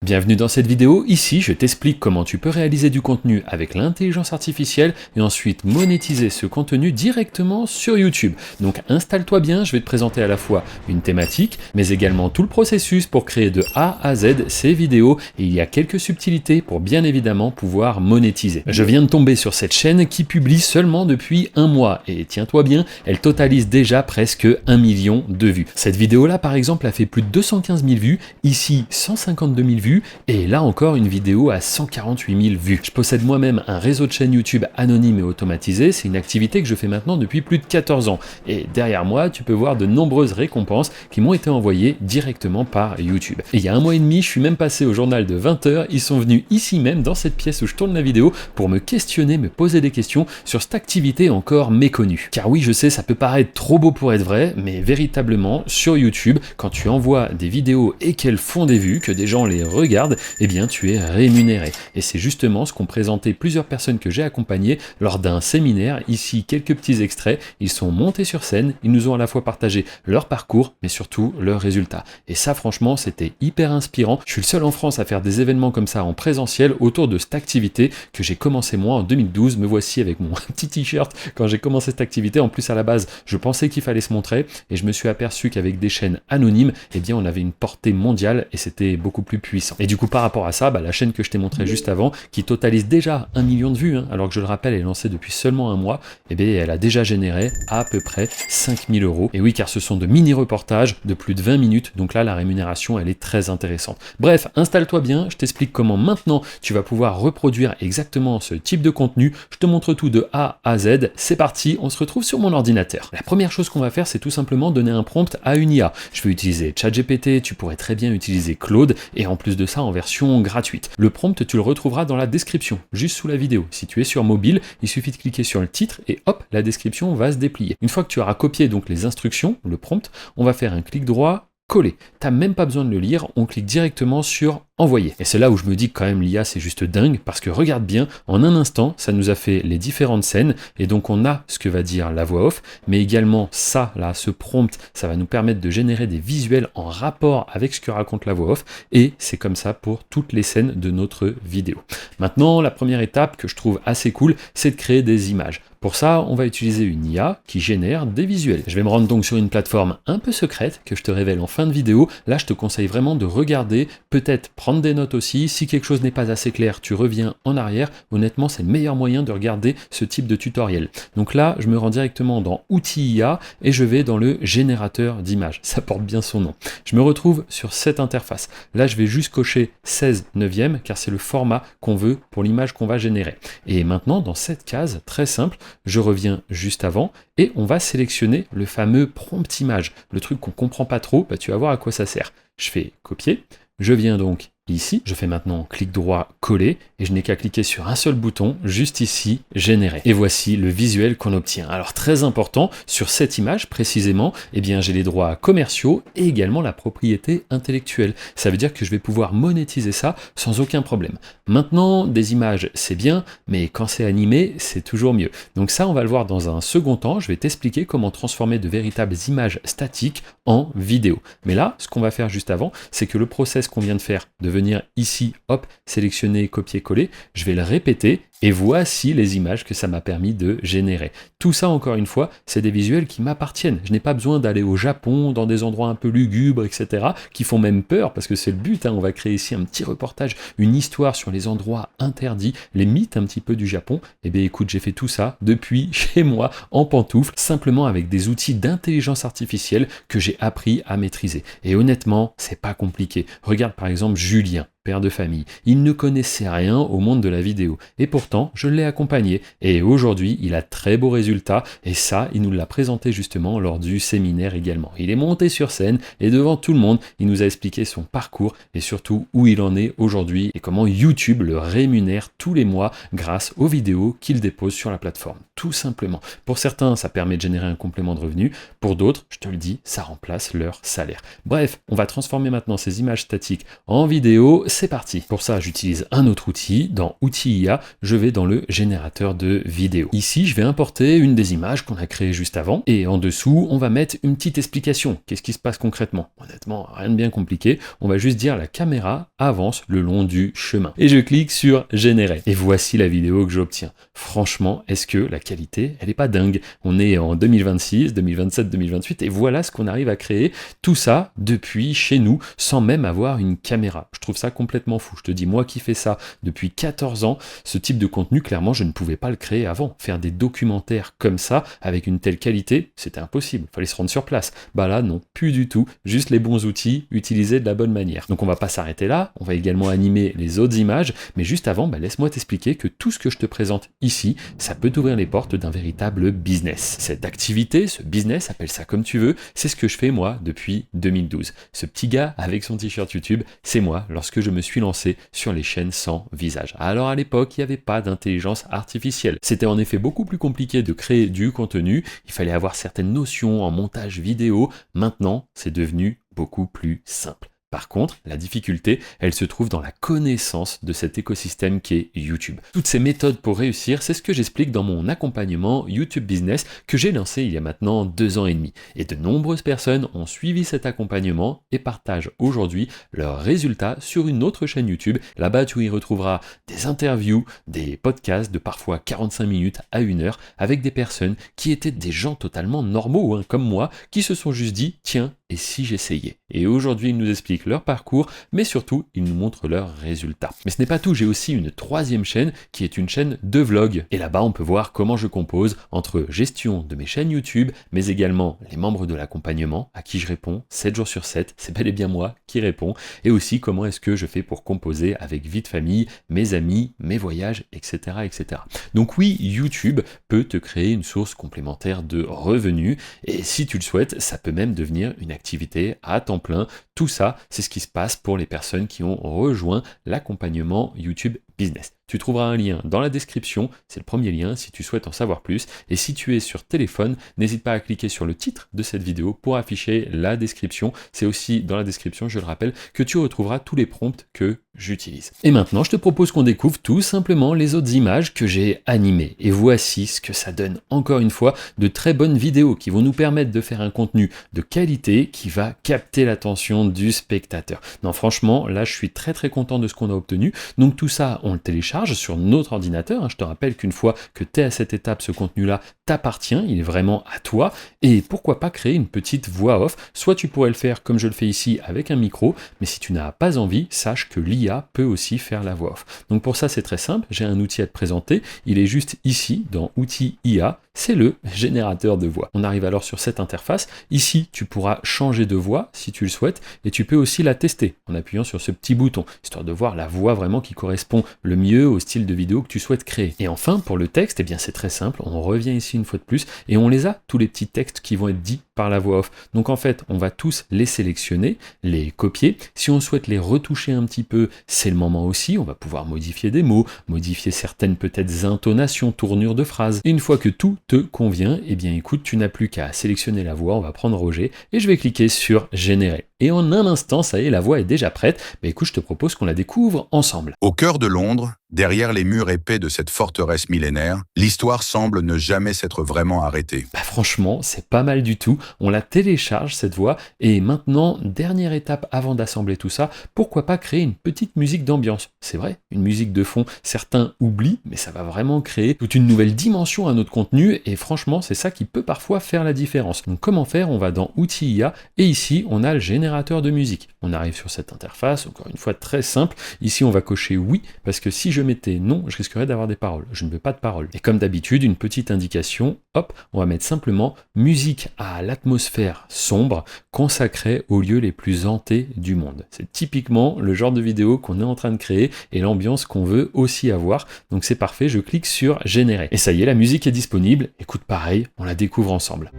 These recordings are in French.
Bienvenue dans cette vidéo, ici je t'explique comment tu peux réaliser du contenu avec l'intelligence artificielle et ensuite monétiser ce contenu directement sur YouTube. Donc installe-toi bien, je vais te présenter à la fois une thématique, mais également tout le processus pour créer de A à Z ces vidéos et il y a quelques subtilités pour bien évidemment pouvoir monétiser. Je viens de tomber sur cette chaîne qui publie seulement depuis un mois et tiens-toi bien, elle totalise déjà presque 1 million de vues. Cette vidéo là par exemple a fait plus de 215 000 vues, ici 152 000 vues, et là encore une vidéo à 148 000 vues. Je possède moi-même un réseau de chaînes YouTube anonyme et automatisé, c'est une activité que je fais maintenant depuis plus de 14 ans. Et derrière moi, tu peux voir de nombreuses récompenses qui m'ont été envoyées directement par YouTube. Et il y a un mois et demi, je suis même passé au journal de 20h, ils sont venus ici même, dans cette pièce où je tourne la vidéo, pour me questionner, me poser des questions sur cette activité encore méconnue. Car oui, je sais, ça peut paraître trop beau pour être vrai, mais véritablement, sur YouTube, quand tu envoies des vidéos et qu'elles font des vues, que des gens les regardent, eh bien tu es rémunéré. Et c'est justement ce qu'ont présenté plusieurs personnes que j'ai accompagnées lors d'un séminaire. Ici, quelques petits extraits. Ils sont montés sur scène, ils nous ont à la fois partagé leur parcours, mais surtout leurs résultats. Et ça, franchement, c'était hyper inspirant. Je suis le seul en France à faire des événements comme ça en présentiel autour de cette activité que j'ai commencé moi en 2012. Me voici avec mon petit t-shirt quand j'ai commencé cette activité. En plus, à la base, je pensais qu'il fallait se montrer et je me suis aperçu qu'avec des chaînes anonymes, eh bien, on avait une portée mondiale et c'était beaucoup plus puissant. Et du coup, par rapport à ça, la chaîne que je t'ai montré juste avant, qui totalise déjà 1 million de vues, alors que je le rappelle, elle est lancée depuis seulement un mois, eh bien, elle a déjà généré à peu près 5 000 euros. Et oui, car ce sont de mini-reportages de plus de 20 minutes, donc là, la rémunération, elle est très intéressante. Bref, installe-toi bien, je t'explique comment maintenant tu vas pouvoir reproduire exactement ce type de contenu. Je te montre tout de A à Z. C'est parti, on se retrouve sur mon ordinateur. La première chose qu'on va faire, c'est tout simplement donner un prompt à une IA. Je vais utiliser ChatGPT, tu pourrais très bien utiliser Claude, et en plus de ça, en version gratuite. Le prompt, tu le retrouveras dans la description, juste sous la vidéo. Si tu es sur mobile, il suffit de cliquer sur le titre et hop, la description va se déplier. Une fois que tu auras copié donc les instructions, le prompt, on va faire un clic droit, coller. T'as même pas besoin de le lire, on clique directement sur envoyer. Et c'est là où je me dis que quand même l'IA c'est juste dingue, parce que regarde bien, en un instant, ça nous a fait les différentes scènes, et donc on a ce que va dire la voix off, mais également ça, là, ce prompt, ça va nous permettre de générer des visuels en rapport avec ce que raconte la voix off, et c'est comme ça pour toutes les scènes de notre vidéo. Maintenant, la première étape que je trouve assez cool, c'est de créer des images. Pour ça, on va utiliser une IA qui génère des visuels. Je vais me rendre donc sur une plateforme un peu secrète que je te révèle en fin de vidéo. Là, je te conseille vraiment de regarder, peut-être prendre des notes aussi. Si quelque chose n'est pas assez clair, tu reviens en arrière. Honnêtement, c'est le meilleur moyen de regarder ce type de tutoriel. Donc là, je me rends directement dans Outils IA et je vais dans le générateur d'images. Ça porte bien son nom. Je me retrouve sur cette interface. Là, je vais juste cocher 16 neuvième car c'est le format qu'on veut pour l'image qu'on va générer. Et maintenant, dans cette case, très simple, je reviens juste avant et on va sélectionner le fameux prompt image. Le truc qu'on comprend pas trop, tu vas voir à quoi ça sert. Je fais copier, je viens donc ici, je fais maintenant clic droit, coller, et je n'ai qu'à cliquer sur un seul bouton, juste ici, générer. Et voici le visuel qu'on obtient. Alors très important, sur cette image précisément, eh bien j'ai les droits commerciaux et également la propriété intellectuelle. Ça veut dire que je vais pouvoir monétiser ça sans aucun problème. Maintenant, des images, c'est bien, mais quand c'est animé, c'est toujours mieux. Donc ça, on va le voir dans un second temps. Je vais t'expliquer comment transformer de véritables images statiques en vidéo. Mais là, ce qu'on va faire juste avant, c'est que le process qu'on vient de faire, de venir ici, hop, sélectionner, copier-coller, je vais le répéter et voici les images que ça m'a permis de générer. Tout ça, encore une fois, c'est des visuels qui m'appartiennent. Je n'ai pas besoin d'aller au Japon, dans des endroits un peu lugubres, etc., qui font même peur, parce que c'est le but, on va créer ici un petit reportage, une histoire sur les endroits interdits, les mythes un petit peu du Japon. Eh bien écoute, j'ai fait tout ça depuis chez moi, en pantoufles, simplement avec des outils d'intelligence artificielle que j'ai appris à maîtriser. Et honnêtement, c'est pas compliqué. Regarde par exemple Julien, père de famille. Il ne connaissait rien au monde de la vidéo. Et pourtant, je l'ai accompagné. Et aujourd'hui, il a très beaux résultats. Et ça, il nous l'a présenté justement lors du séminaire également. Il est monté sur scène et devant tout le monde, il nous a expliqué son parcours et surtout où il en est aujourd'hui et comment YouTube le rémunère tous les mois grâce aux vidéos qu'il dépose sur la plateforme. Tout simplement. Pour certains, ça permet de générer un complément de revenu. Pour d'autres, je te le dis, ça remplace leur salaire. Bref, on va transformer maintenant ces images statiques en vidéo. c'est parti. Pour ça, j'utilise un autre outil. Dans Outils IA, je vais dans le générateur de vidéos. Ici, je vais importer une des images qu'on a créées juste avant. Et en dessous, on va mettre une petite explication. Qu'est-ce qui se passe concrètement? Honnêtement, rien de bien compliqué. On va juste dire la caméra avance le long du chemin. Et je clique sur générer. Et voici la vidéo que j'obtiens. Franchement, est-ce que la qualité, elle est pas dingue? On est en 2026, 2027, 2028 et voilà ce qu'on arrive à créer. Tout ça depuis chez nous sans même avoir une caméra. Je trouve ça complètement fou. Je te dis, moi qui fais ça depuis 14 ans, ce type de contenu, clairement, je ne pouvais pas le créer avant. Faire des documentaires comme ça, avec une telle qualité, c'était impossible. Fallait se rendre sur place. Bah là, non, plus du tout. Juste les bons outils, utilisés de la bonne manière. Donc on va pas s'arrêter là. On va également animer les autres images. Mais juste avant, laisse-moi t'expliquer que tout ce que je te présente ici, ça peut t'ouvrir les portes d'un véritable business. Cette activité, ce business, appelle ça comme tu veux, c'est ce que je fais moi depuis 2012. Ce petit gars avec son t-shirt YouTube, c'est moi lorsque je me suis lancé sur les chaînes sans visage. Alors à l'époque, il n'y avait pas d'intelligence artificielle. C'était en effet beaucoup plus compliqué de créer du contenu, il fallait avoir certaines notions en montage vidéo. Maintenant, c'est devenu beaucoup plus simple. Par contre, la difficulté, elle se trouve dans la connaissance de cet écosystème qui est YouTube. Toutes ces méthodes pour réussir, c'est ce que j'explique dans mon accompagnement YouTube Business que j'ai lancé il y a maintenant 2 ans et demi. Et de nombreuses personnes ont suivi cet accompagnement et partagent aujourd'hui leurs résultats sur une autre chaîne YouTube. Là-bas, tu y retrouveras des interviews, des podcasts de parfois 45 minutes à 1 heure avec des personnes qui étaient des gens totalement normaux, comme moi, qui se sont juste dit, tiens, et si j'essayais? Et aujourd'hui, ils nous expliquent leur parcours, mais surtout, ils nous montrent leurs résultats. Mais ce n'est pas tout, j'ai aussi une 3e chaîne qui est une chaîne de vlog. Et là-bas, on peut voir comment je compose entre gestion de mes chaînes YouTube, mais également les membres de l'accompagnement à qui je réponds 7 jours sur 7, c'est bel et bien moi qui réponds, et aussi comment est-ce que je fais pour composer avec vie de famille, mes amis, mes voyages, etc., etc. Donc oui, YouTube peut te créer une source complémentaire de revenus, et si tu le souhaites, ça peut même devenir une activité à temps plein. Tout ça, c'est ce qui se passe pour les personnes qui ont rejoint l'accompagnement YouTube Business. Tu trouveras un lien dans la description, c'est le premier lien si tu souhaites en savoir plus. Et si tu es sur téléphone, n'hésite pas à cliquer sur le titre de cette vidéo pour afficher la description. C'est aussi dans la description, je le rappelle, que tu retrouveras tous les prompts que j'utilise. Et maintenant, je te propose qu'on découvre tout simplement les autres images que j'ai animées. Et voici ce que ça donne. Encore une fois, de très bonnes vidéos qui vont nous permettre de faire un contenu de qualité qui va capter l'attention du spectateur. Non, franchement, là, je suis très très content de ce qu'on a obtenu. Donc tout ça, on le télécharge sur notre ordinateur. Je te rappelle qu'une fois que tu es à cette étape, ce contenu-là t'appartient, il est vraiment à toi. Et pourquoi pas créer une petite voix off? Soit tu pourrais le faire comme je le fais ici avec un micro, mais si tu n'as pas envie, sache que l'IA peut aussi faire la voix off. Donc pour ça, c'est très simple. J'ai un outil à te présenter. Il est juste ici, dans Outils IA. C'est le générateur de voix. On arrive alors sur cette interface. Ici, tu pourras changer de voix si tu le souhaites et tu peux aussi la tester en appuyant sur ce petit bouton, histoire de voir la voix vraiment qui correspond le mieux au style de vidéo que tu souhaites créer. Et enfin, pour le texte, eh bien c'est très simple. On revient ici une fois de plus et on les a, tous les petits textes qui vont être dits par la voix off. Donc en fait, on va tous les sélectionner, les copier. Si on souhaite les retoucher un petit peu, c'est le moment aussi. On va pouvoir modifier des mots, modifier certaines peut-être intonations, tournures de phrases. Et une fois que tout te convient, eh bien écoute, tu n'as plus qu'à sélectionner la voix. On va prendre Roger et je vais cliquer sur générer. Et en un instant, ça y est, la voix est déjà prête. Mais écoute, je te propose qu'on la découvre ensemble. Au cœur de Londres, derrière les murs épais de cette forteresse millénaire, l'histoire semble ne jamais s'être vraiment arrêtée. Franchement, c'est pas mal du tout. On la télécharge cette voix et maintenant, dernière étape avant d'assembler tout ça, pourquoi pas créer une petite musique d'ambiance? C'est vrai, une musique de fond, certains oublient, mais ça va vraiment créer toute une nouvelle dimension à notre contenu et franchement, c'est ça qui peut parfois faire la différence. Donc comment faire? On va dans Outils IA et ici, on a le générateur de musique. On arrive sur cette interface, encore une fois très simple. Ici, on va cocher oui, parce que si je mettais non, je risquerais d'avoir des paroles. Je ne veux pas de paroles. Et comme d'habitude, une petite indication, hop, on va mettre simplement musique à l'atmosphère sombre, consacrée aux lieux les plus hantés du monde. C'est typiquement le genre de vidéo qu'on est en train de créer et l'ambiance qu'on veut aussi avoir. Donc c'est parfait, je clique sur générer. Et ça y est, la musique est disponible. Écoute, pareil, on la découvre ensemble.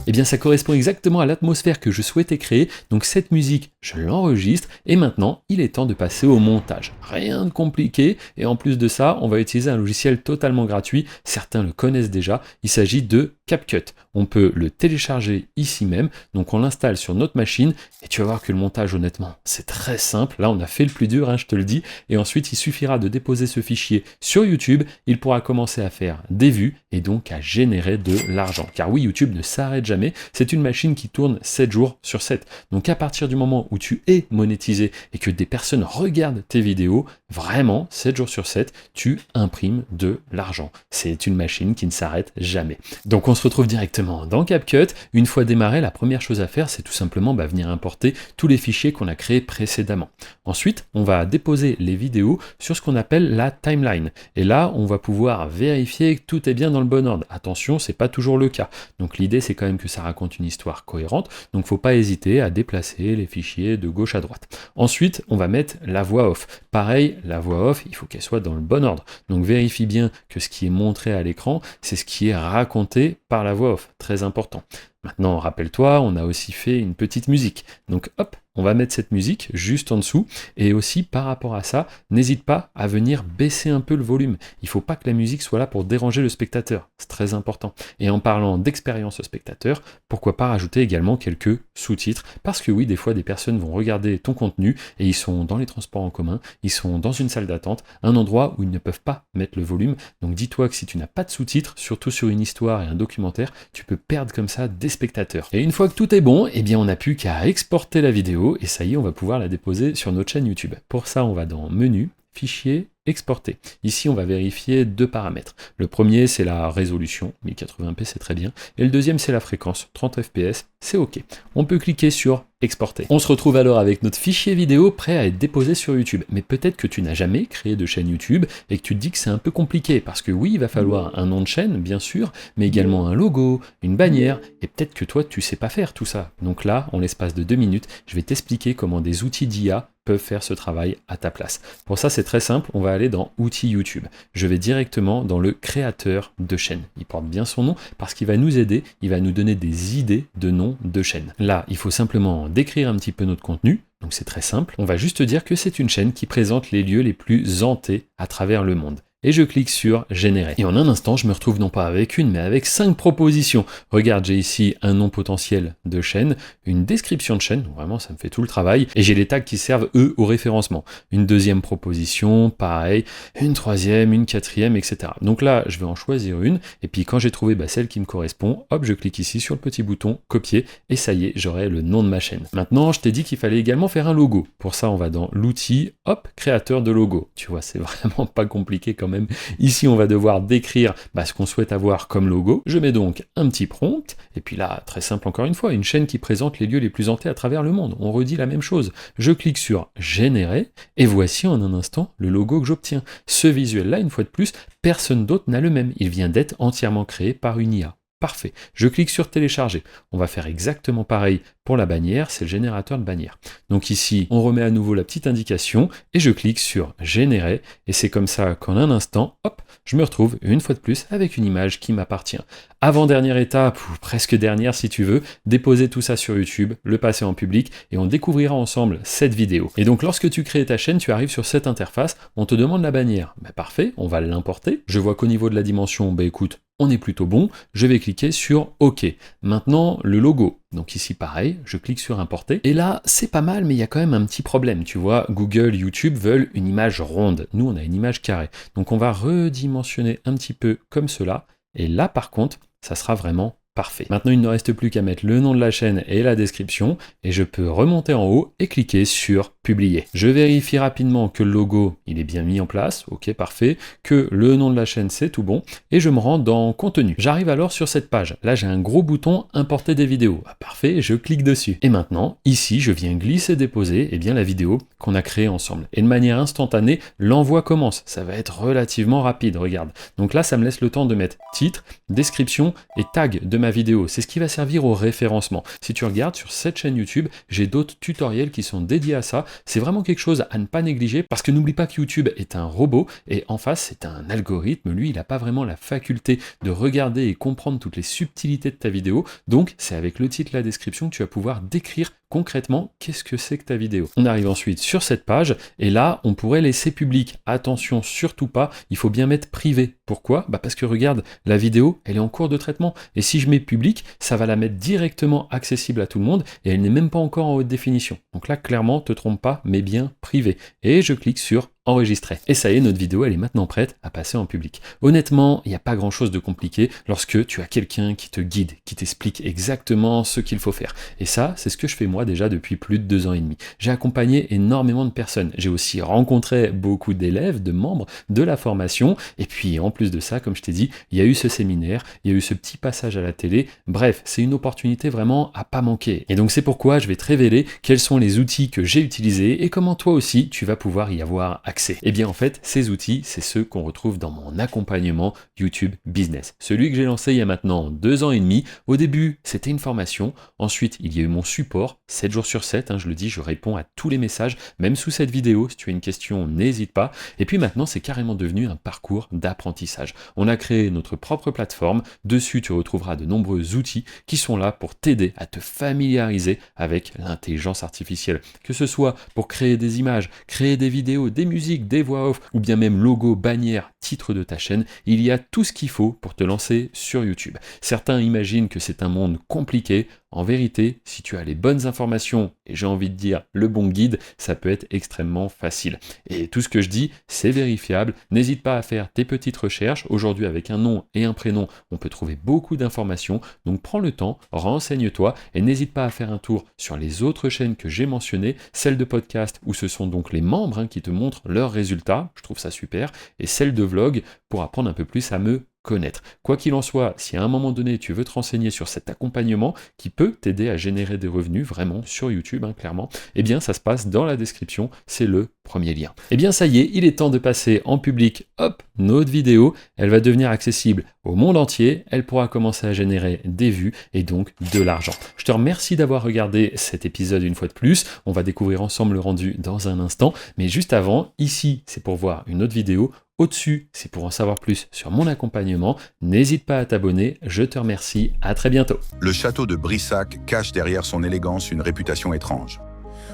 Eh bien ça correspond exactement à l'atmosphère que je souhaitais créer, donc cette musique, je l'enregistre, et maintenant, il est temps de passer au montage. Rien de compliqué, et en plus de ça, on va utiliser un logiciel totalement gratuit, certains le connaissent déjà, il s'agit de CapCut. On peut le télécharger ici même, donc on l'installe sur notre machine et tu vas voir que le montage, honnêtement, c'est très simple. Là, on a fait le plus dur, hein, je te le dis, et ensuite il suffira de déposer ce fichier sur YouTube. Il pourra commencer à faire des vues et donc à générer de l'argent. Car oui, YouTube ne s'arrête jamais, c'est une machine qui tourne 7 jours sur 7. Donc à partir du moment où tu es monétisé et que des personnes regardent tes vidéos, vraiment, 7 jours sur 7, tu imprimes de l'argent. C'est une machine qui ne s'arrête jamais. Donc on se retrouve directement dans CapCut. Une fois démarré, la première chose à faire, c'est tout simplement venir importer tous les fichiers qu'on a créés précédemment. Ensuite, on va déposer les vidéos sur ce qu'on appelle la timeline. Et là, on va pouvoir vérifier que tout est bien dans le bon ordre. Attention, c'est pas toujours le cas. Donc l'idée, c'est quand même que ça raconte une histoire cohérente. Donc faut pas hésiter à déplacer les fichiers de gauche à droite. Ensuite, on va mettre la voix off. Pareil, la voix off, il faut qu'elle soit dans le bon ordre. Donc vérifie bien que ce qui est montré à l'écran, c'est ce qui est raconté par la voix off. Très important. Maintenant, rappelle-toi, on a aussi fait une petite musique. Donc hop, on va mettre cette musique juste en dessous. Et aussi, par rapport à ça, n'hésite pas à venir baisser un peu le volume. Il ne faut pas que la musique soit là pour déranger le spectateur. C'est très important. Et en parlant d'expérience au spectateur, pourquoi pas rajouter également quelques sous-titres. Parce que oui, des fois, des personnes vont regarder ton contenu et ils sont dans les transports en commun, ils sont dans une salle d'attente, un endroit où ils ne peuvent pas mettre le volume. Donc dis-toi que si tu n'as pas de sous-titres, surtout sur une histoire et un documentaire, tu peux perdre comme ça des spectateurs. Et une fois que tout est bon, eh bien on n'a plus qu'à exporter la vidéo et ça y est, on va pouvoir la déposer sur notre chaîne YouTube. Pour ça, on va dans Menu, Fichier, Exporter. Ici, on va vérifier 2 paramètres. Le premier, c'est la résolution, 1080p, c'est très bien. Et le deuxième, c'est la fréquence, 30 fps, c'est OK. On peut cliquer sur Exporter. On se retrouve alors avec notre fichier vidéo prêt à être déposé sur YouTube. Mais peut-être que tu n'as jamais créé de chaîne YouTube et que tu te dis que c'est un peu compliqué. Parce que oui, il va falloir un nom de chaîne, bien sûr, mais également un logo, une bannière. Et peut-être que toi, tu sais pas faire tout ça. Donc là, en l'espace de 2 minutes, je vais t'expliquer comment des outils d'IA peuvent faire ce travail à ta place. Pour ça, c'est très simple, on va aller dans Outils YouTube. Je vais directement dans le créateur de chaîne. Il porte bien son nom parce qu'il va nous aider, il va nous donner des idées de noms de chaîne. Là, il faut simplement décrire un petit peu notre contenu. Donc c'est très simple, on va juste dire que c'est une chaîne qui présente les lieux les plus hantés à travers le monde. Et je clique sur Générer. Et en un instant, je me retrouve non pas avec une, mais avec 5 propositions. Regarde, j'ai ici un nom potentiel de chaîne, une description de chaîne, donc vraiment ça me fait tout le travail, et j'ai les tags qui servent eux au référencement. Une deuxième proposition, pareil, une troisième, une quatrième, etc. Donc là, je vais en choisir une, et puis quand j'ai trouvé celle qui me correspond, hop, je clique ici sur le petit bouton copier, et ça y est, j'aurai le nom de ma chaîne. Maintenant, je t'ai dit qu'il fallait également faire un logo. Pour ça, on va dans l'outil, hop, créateur de logo. Tu vois, c'est vraiment pas compliqué quand même. Ici, on va devoir décrire ce qu'on souhaite avoir comme logo. Je mets donc un petit prompt, et puis là, très simple encore une fois, une chaîne qui présente les lieux les plus hantés à travers le monde. On redit la même chose. Je clique sur Générer, et voici en un instant le logo que j'obtiens. Ce visuel-là, une fois de plus, personne d'autre n'a le même. Il vient d'être entièrement créé par une IA. Parfait. Je clique sur télécharger. On va faire exactement pareil pour la bannière, c'est le générateur de bannière. Donc ici, on remet à nouveau la petite indication et je clique sur générer et c'est comme ça qu'en un instant, hop, je me retrouve une fois de plus avec une image qui m'appartient. Avant-dernière étape, ou presque dernière si tu veux, déposer tout ça sur YouTube, le passer en public et on découvrira ensemble cette vidéo. Et donc lorsque tu crées ta chaîne, tu arrives sur cette interface, on te demande la bannière. Parfait, on va l'importer. Je vois qu'au niveau de la dimension, écoute, on est plutôt bon, je vais cliquer sur OK. Maintenant, le logo. Donc ici, pareil, je clique sur importer. Et là, c'est pas mal, mais il y a quand même un petit problème. Tu vois, Google, YouTube veulent une image ronde. Nous, on a une image carrée. Donc on va redimensionner un petit peu comme cela. Et là, par contre, ça sera vraiment parfait. Maintenant, il ne reste plus qu'à mettre le nom de la chaîne et la description, et je peux remonter en haut et cliquer sur publier. Je vérifie rapidement que le logo, il est bien mis en place, ok, parfait, que le nom de la chaîne, c'est tout bon, et je me rends dans contenu. J'arrive alors sur cette page. Là, j'ai un gros bouton importer des vidéos. Parfait, je clique dessus. Et maintenant, ici, je viens glisser déposer, la vidéo qu'on a créée ensemble. Et de manière instantanée, l'envoi commence. Ça va être relativement rapide, regarde. Donc là, ça me laisse le temps de mettre titre, description et tag de ma vidéo. C'est ce qui va servir au référencement. Si tu regardes sur cette chaîne YouTube, j'ai d'autres tutoriels qui sont dédiés à ça. C'est vraiment quelque chose à ne pas négliger parce que n'oublie pas que YouTube est un robot et en face, c'est un algorithme. Lui, il n'a pas vraiment la faculté de regarder et comprendre toutes les subtilités de ta vidéo. Donc, c'est avec le titre, la description que tu vas pouvoir décrire concrètement, qu'est-ce que c'est que ta vidéo? On arrive ensuite sur cette page, et là, on pourrait laisser public. Attention, surtout pas, il faut bien mettre privé. Pourquoi? Parce que regarde, la vidéo, elle est en cours de traitement, et si je mets public, ça va la mettre directement accessible à tout le monde, et elle n'est même pas encore en haute définition. Donc là, clairement, te trompe pas, mais bien privé. Et je clique sur enregistrer. Et ça y est, notre vidéo, elle est maintenant prête à passer en public. Honnêtement, il n'y a pas grand chose de compliqué lorsque tu as quelqu'un qui te guide, qui t'explique exactement ce qu'il faut faire. Et ça, c'est ce que je fais moi déjà depuis plus de 2 ans et demi. J'ai accompagné énormément de personnes. J'ai aussi rencontré beaucoup d'élèves, de membres de la formation. Et puis, en plus de ça, comme je t'ai dit, il y a eu ce séminaire, il y a eu ce petit passage à la télé. Bref, c'est une opportunité vraiment à pas manquer. Et donc, c'est pourquoi je vais te révéler quels sont les outils que j'ai utilisés et comment toi aussi, tu vas pouvoir y avoir accès. Eh bien en fait, ces outils, c'est ceux qu'on retrouve dans mon accompagnement YouTube Business. Celui que j'ai lancé il y a maintenant 2 ans et demi. Au début, c'était une formation. Ensuite, il y a eu mon support, 7 jours sur 7, je le dis, je réponds à tous les messages, même sous cette vidéo. Si tu as une question, n'hésite pas. Et puis maintenant, c'est carrément devenu un parcours d'apprentissage. On a créé notre propre plateforme. Dessus, tu retrouveras de nombreux outils qui sont là pour t'aider à te familiariser avec l'intelligence artificielle. Que ce soit pour créer des images, créer des vidéos, des musiques, des voix off, ou bien même logo, bannière, titre de ta chaîne, il y a tout ce qu'il faut pour te lancer sur YouTube. Certains imaginent que c'est un monde compliqué. En vérité, si tu as les bonnes informations et j'ai envie de dire le bon guide, ça peut être extrêmement facile. Et tout ce que je dis, c'est vérifiable. N'hésite pas à faire tes petites recherches. Aujourd'hui, avec un nom et un prénom, on peut trouver beaucoup d'informations. Donc prends le temps, renseigne-toi et n'hésite pas à faire un tour sur les autres chaînes que j'ai mentionnées, celles de podcast où ce sont donc les membres qui te montrent leurs résultats. Je trouve ça super. Et celles de vlog pour apprendre un peu plus à me connaître. Quoi qu'il en soit, si à un moment donné tu veux te renseigner sur cet accompagnement qui peut t'aider à générer des revenus vraiment sur YouTube, clairement, eh bien ça se passe dans la description, c'est le premier lien. Eh bien ça y est, il est temps de passer en public, hop, notre vidéo, elle va devenir accessible au monde entier, elle pourra commencer à générer des vues et donc de l'argent. Je te remercie d'avoir regardé cet épisode une fois de plus, on va découvrir ensemble le rendu dans un instant, mais juste avant, ici c'est pour voir une autre vidéo. Au-dessus, c'est pour en savoir plus sur mon accompagnement. N'hésite pas à t'abonner, je te remercie, à très bientôt. Le château de Brissac cache derrière son élégance une réputation étrange.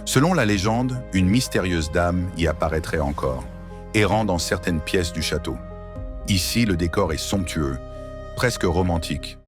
Selon la légende, une mystérieuse dame y apparaîtrait encore, errant dans certaines pièces du château. Ici, le décor est somptueux, presque romantique.